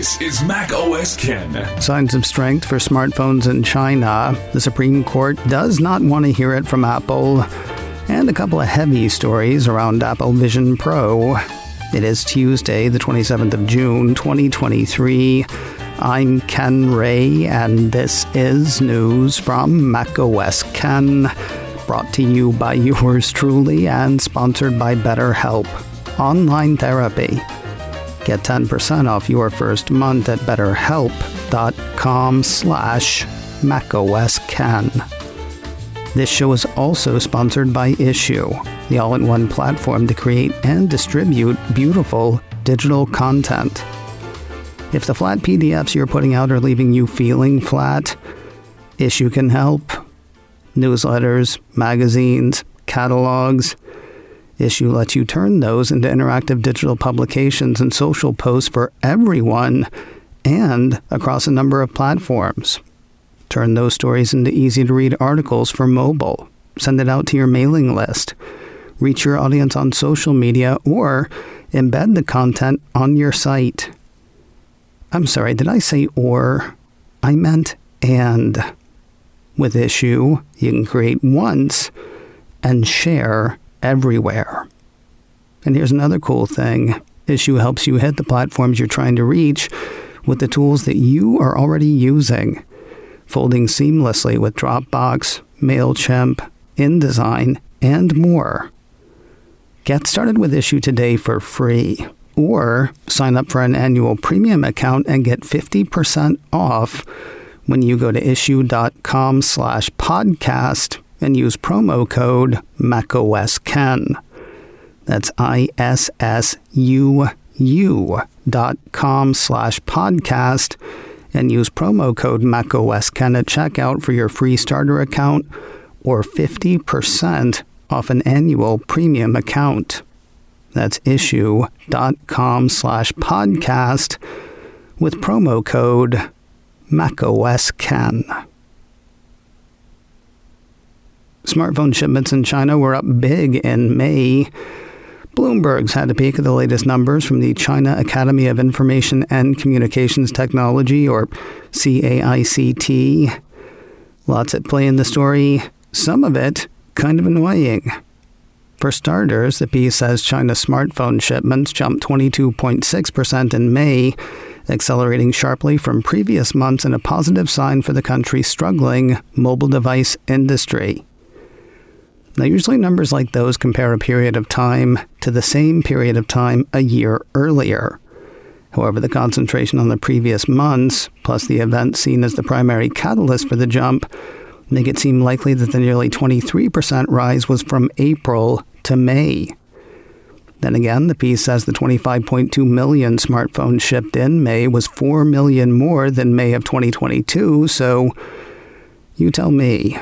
This is Mac OS Ken. Signs of strength for smartphones in China. The Supreme Court does not want to hear it from Apple. And a couple of heavy stories around Apple Vision Pro. It is Tuesday, the 27th of June, 2023. I'm Ken Ray, and this is news from Mac OS Ken. Brought to you by yours truly and sponsored by BetterHelp. Online therapy. Get 10% off your first month at betterhelp.com/macOSKen. This show is also sponsored by Issue, the all-in-one platform to create and distribute beautiful digital content. If the flat PDFs you're putting out are leaving you feeling flat, Issue can help. Newsletters, magazines, catalogs. Issue lets you turn those into interactive digital publications and social posts for everyone and across a number of platforms. Turn those stories into easy-to-read articles for mobile. Send it out to your mailing list. Reach your audience on social media or embed the content on your site. I'm sorry, did I say or? I meant and. With Issue, you can create once and share everywhere. And here's another cool thing. Issue helps you hit the platforms you're trying to reach with the tools that you are already using, folding seamlessly with Dropbox, MailChimp, InDesign, and more. Get started with Issue today for free, or sign up for an annual premium account and get 50% off when you go to issue.com/podcast and use promo code MacOSKen. That's ISSUU.com/podcast and use promo code MacOSKen at checkout for your free starter account or 50% off an annual premium account. That's issue.com/podcast with promo code MacOSKen. Smartphone shipments in China were up big in May. Bloomberg's had a peek at the latest numbers from the China Academy of Information and Communications Technology, or CAICT. Lots at play in the story, some of it kind of annoying. For starters, the piece says China's smartphone shipments jumped 22.6% in May, accelerating sharply from previous months and a positive sign for the country's struggling mobile device industry. Now, usually numbers like those compare a period of time to the same period of time a year earlier. However, the concentration on the previous months, plus the event seen as the primary catalyst for the jump, make it seem likely that the nearly 23% rise was from April to May. Then again, the piece says the 25.2 million smartphones shipped in May was 4 million more than May of 2022, so you tell me.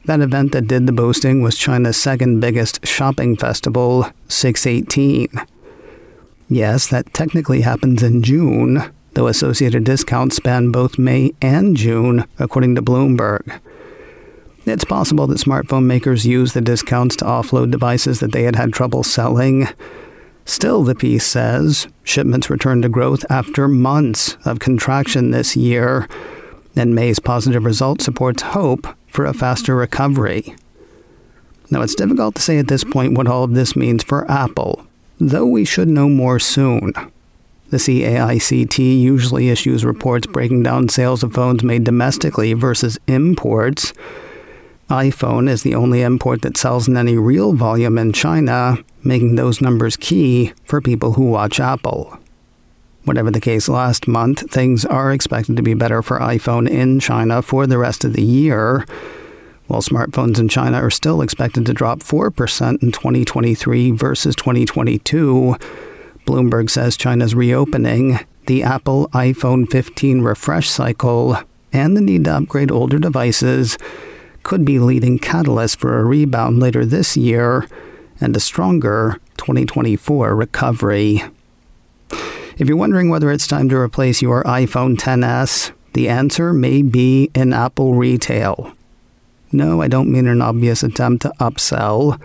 That event that did the boasting was China's second biggest shopping festival, 618. Yes, that technically happens in June, though associated discounts span both May and June, according to Bloomberg. It's possible that smartphone makers used the discounts to offload devices that they had trouble selling. Still, the piece says, shipments returned to growth after months of contraction this year, and May's positive result supports hope for a faster recovery. Now, it's difficult to say at this point what all of this means for Apple, though we should know more soon. The CAICT usually issues reports breaking down sales of phones made domestically versus imports. iPhone is the only import that sells in any real volume in China, making those numbers key for people who watch Apple. Whatever the case last month, things are expected to be better for iPhone in China for the rest of the year, while smartphones in China are still expected to drop 4% in 2023 versus 2022. Bloomberg says China's reopening, the Apple iPhone 15 refresh cycle, and the need to upgrade older devices could be leading catalysts for a rebound later this year and a stronger 2024 recovery. If you're wondering whether it's time to replace your iPhone XS, the answer may be in Apple retail. No, I don't mean an obvious attempt to upsell.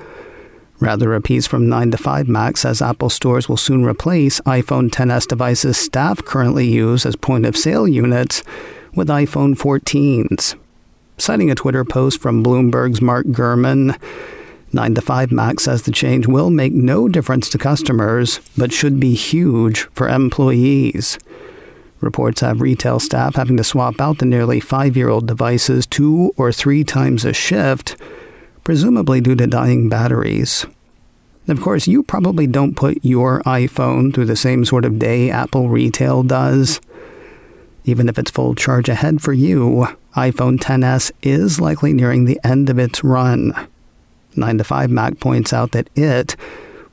Rather, a piece from 9 to 5 Mac says Apple stores will soon replace iPhone XS devices staff currently use as point-of-sale units with iPhone 14s. Citing a Twitter post from Bloomberg's Mark Gurman, 9 to 5 Mac says the change will make no difference to customers, but should be huge for employees. Reports have retail staff having to swap out the nearly 5-year-old devices 2 or 3 times a shift, presumably due to dying batteries. Of course, you probably don't put your iPhone through the same sort of day Apple retail does. Even if it's full charge ahead for you, iPhone XS is likely nearing the end of its run. 9 to 5 Mac points out that it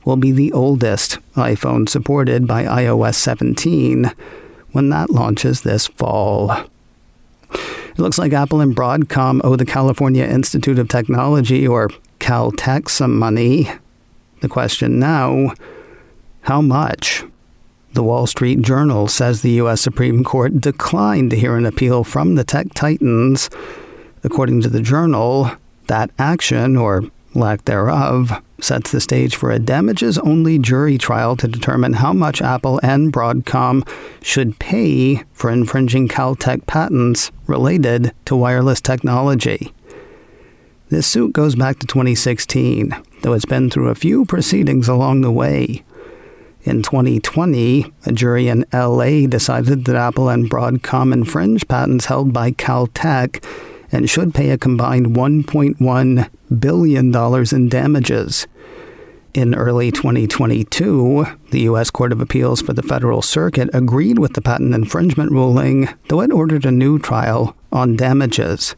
will be the oldest iPhone supported by iOS 17 when that launches this fall. It looks like Apple and Broadcom owe the California Institute of Technology, or Caltech, some money. The question now, how much? The Wall Street Journal says the U.S. Supreme Court declined to hear an appeal from the tech titans. According to the Journal, that action, or lack thereof, sets the stage for a damages-only jury trial to determine how much Apple and Broadcom should pay for infringing Caltech patents related to wireless technology. This suit goes back to 2016, though it's been through a few proceedings along the way. In 2020, a jury in LA decided that Apple and Broadcom infringed patents held by Caltech and should pay a combined $1.1 billion in damages. In early 2022, the U.S. Court of Appeals for the Federal Circuit agreed with the patent infringement ruling, though it ordered a new trial on damages.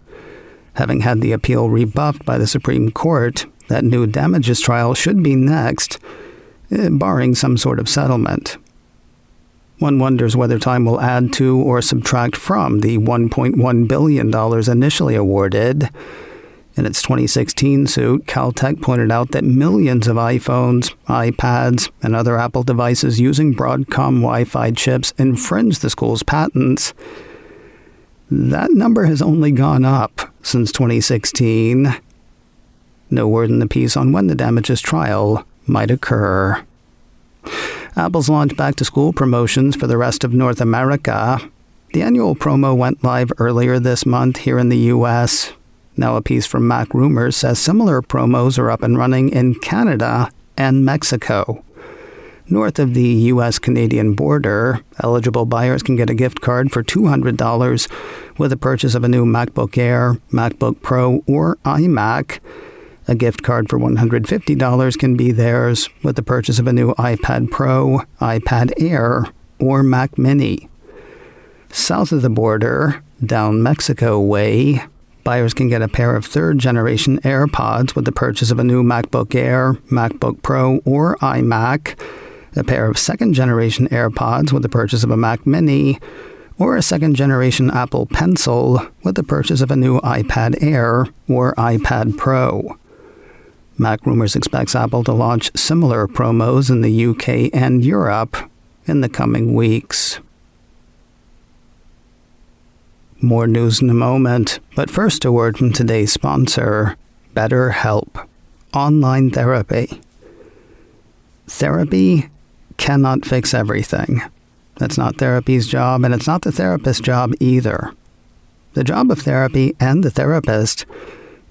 Having had the appeal rebuffed by the Supreme Court, that new damages trial should be next, barring some sort of settlement. One wonders whether time will add to or subtract from the $1.1 billion initially awarded. In its 2016 suit, Caltech pointed out that millions of iPhones, iPads, and other Apple devices using Broadcom Wi-Fi chips infringe the school's patents. That number has only gone up since 2016. No word in the piece on when the damages trial might occur. Apple's launched back-to-school promotions for the rest of North America. The annual promo went live earlier this month here in the U.S. Now a piece from Mac Rumors says similar promos are up and running in Canada and Mexico. North of the U.S.-Canadian border, eligible buyers can get a gift card for $200 with the purchase of a new MacBook Air, MacBook Pro, or iMac. A gift card for $150 can be theirs with the purchase of a new iPad Pro, iPad Air, or Mac Mini. South of the border, down Mexico way, buyers can get a pair of third-generation AirPods with the purchase of a new MacBook Air, MacBook Pro, or iMac, a pair of second-generation AirPods with the purchase of a Mac Mini, or a second-generation Apple Pencil with the purchase of a new iPad Air or iPad Pro. Mac Rumors expects Apple to launch similar promos in the UK and Europe in the coming weeks. More news in a moment, but first a word from today's sponsor, BetterHelp, online therapy. Therapy cannot fix everything. That's not therapy's job, and it's not the therapist's job either. The job of therapy and the therapist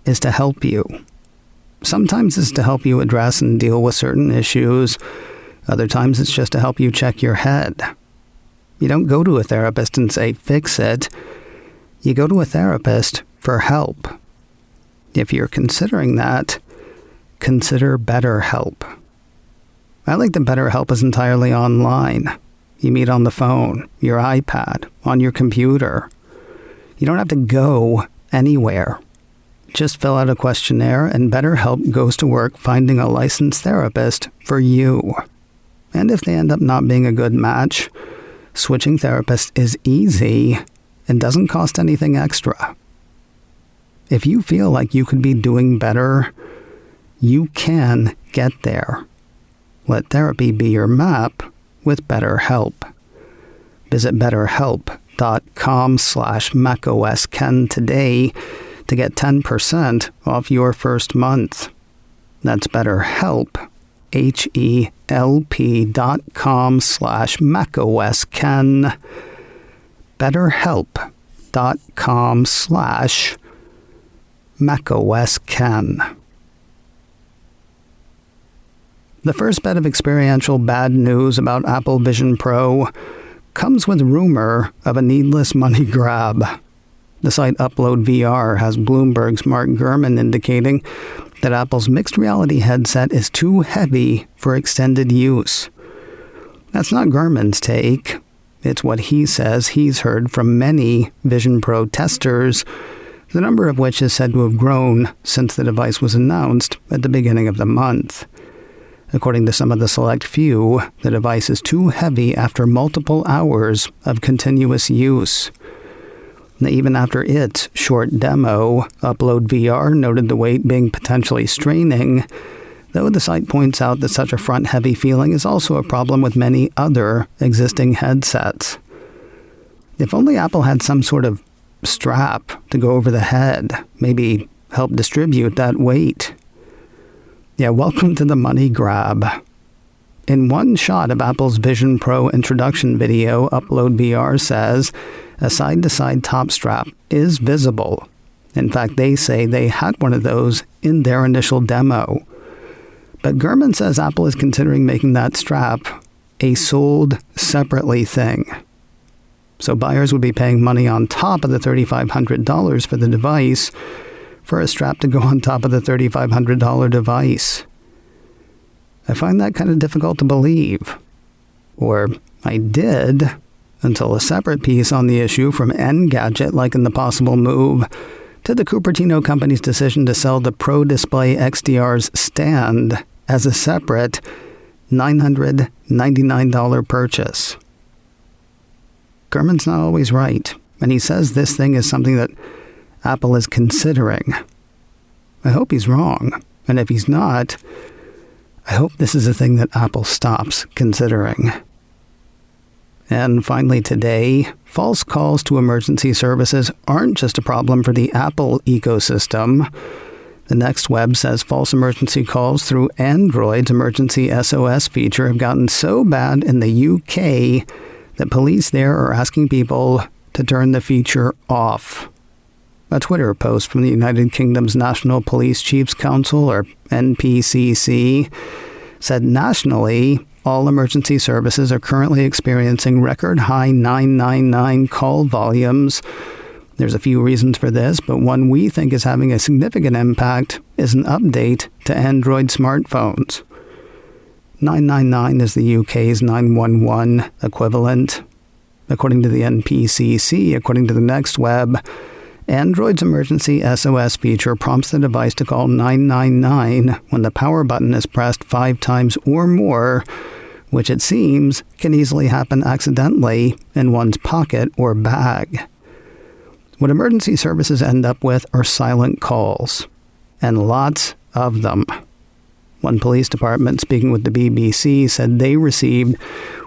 is to help you. Sometimes it's to help you address and deal with certain issues. Other times it's just to help you check your head. You don't go to a therapist and say, fix it. You go to a therapist for help. If you're considering that, consider BetterHelp. I like that BetterHelp is entirely online. You meet on the phone, your iPad, on your computer. You don't have to go anywhere. Just fill out a questionnaire and BetterHelp goes to work finding a licensed therapist for you. And if they end up not being a good match, switching therapists is easy and doesn't cost anything extra. If you feel like you could be doing better, you can get there. Let therapy be your map with BetterHelp. Visit betterhelp.com/MacOSKen today to get 10% off your first month. That's BetterHelp, HELP.com/MacOSKen. BetterHelp.com/MacOSKen. The first bit of experiential bad news about Apple Vision Pro comes with rumor of a needless money grab. The site Upload VR has Bloomberg's Mark Gurman indicating that Apple's mixed reality headset is too heavy for extended use. That's not Gurman's take. It's what he says he's heard from many Vision Pro testers, the number of which is said to have grown since the device was announced at the beginning of the month. According to some of the select few, the device is too heavy after multiple hours of continuous use. Even after its short demo, Upload VR noted the weight being potentially straining, though the site points out that such a front-heavy feeling is also a problem with many other existing headsets. If only Apple had some sort of strap to go over the head, maybe help distribute that weight. Yeah, welcome to the money grab. In one shot of Apple's Vision Pro introduction video, Upload VR says a side-to-side top strap is visible. In fact, they say they had one of those in their initial demo. But Gurman says Apple is considering making that strap a sold separately thing. So buyers would be paying money on top of the $3,500 for the device for a strap to go on top of the $3,500 device. I find that kind of difficult to believe. Or I did, until a separate piece on the issue from Engadget likened the possible move to the Cupertino company's decision to sell the Pro Display XDR's stand as a separate $999 purchase. Gurman's not always right, and he says this thing is something that Apple is considering. I hope he's wrong, and if he's not, I hope this is a thing that Apple stops considering. And finally today, false calls to emergency services aren't just a problem for the Apple ecosystem. The Next Web says false emergency calls through Android's emergency SOS feature have gotten so bad in the UK that police there are asking people to turn the feature off. A Twitter post from the United Kingdom's National Police Chiefs Council, or NPCC, said nationally, all emergency services are currently experiencing record-high 999 call volumes. There's a few reasons for this, but one we think is having a significant impact is an update to Android smartphones. 999 is the UK's 911 equivalent. According to the NPCC, according to the Next Web, Android's emergency SOS feature prompts the device to call 999 when the power button is pressed 5 times or more, which it seems can easily happen accidentally in one's pocket or bag. What emergency services end up with are silent calls, and lots of them. One police department speaking with the BBC said they received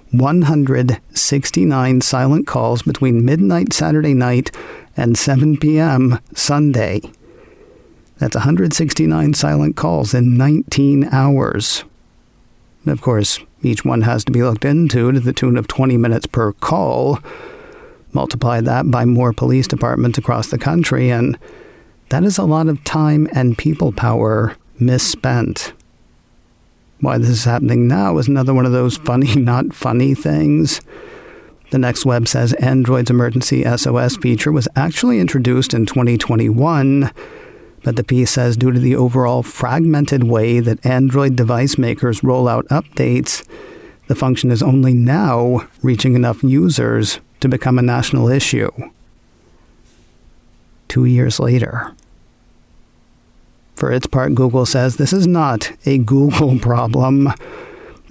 169 silent calls between midnight Saturday night and 7 p.m. Sunday. That's 169 silent calls in 19 hours. Of course, each one has to be looked into to the tune of 20 minutes per call. Multiply that by more police departments across the country, and that is a lot of time and people power misspent. Why this is happening now is another one of those funny, not funny things. The Next Web says Android's emergency SOS feature was actually introduced in 2021, but the piece says due to the overall fragmented way that Android device makers roll out updates, the function is only now reaching enough users to become a national issue. 2 years later. For its part, Google says this is not a Google problem.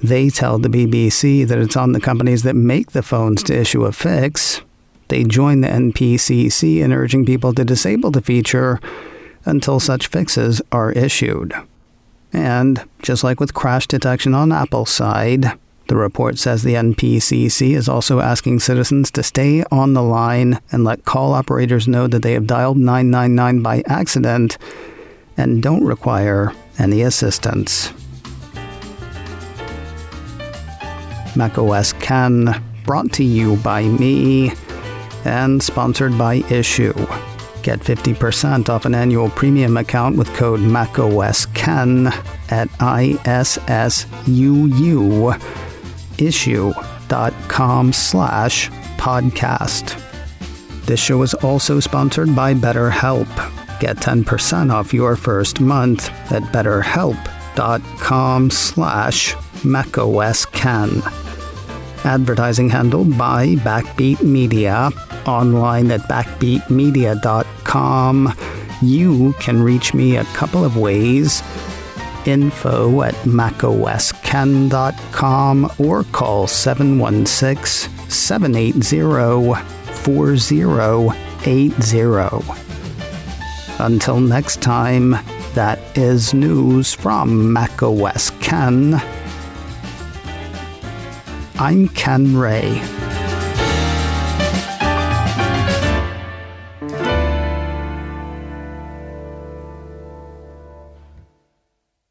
They tell the BBC that it's on the companies that make the phones to issue a fix. They join the NPCC in urging people to disable the feature until such fixes are issued. And, just like with crash detection on Apple's side, the report says the NPCC is also asking citizens to stay on the line and let call operators know that they have dialed 999 by accident and don't require any assistance. macOS Ken, brought to you by me and sponsored by Issue. Get 50% off an annual premium account with code macOSKen at issuu.com/podcast. This show is also sponsored by BetterHelp. Get 10% off your first month at betterhelp.com/macOSKen. Advertising handled by Backbeat Media. Online at backbeatmedia.com. You can reach me a couple of ways. Info at macosken.com or call 716-780-4080. Until next time, that is news from macOS Ken. I'm Ken Ray.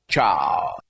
Ciao.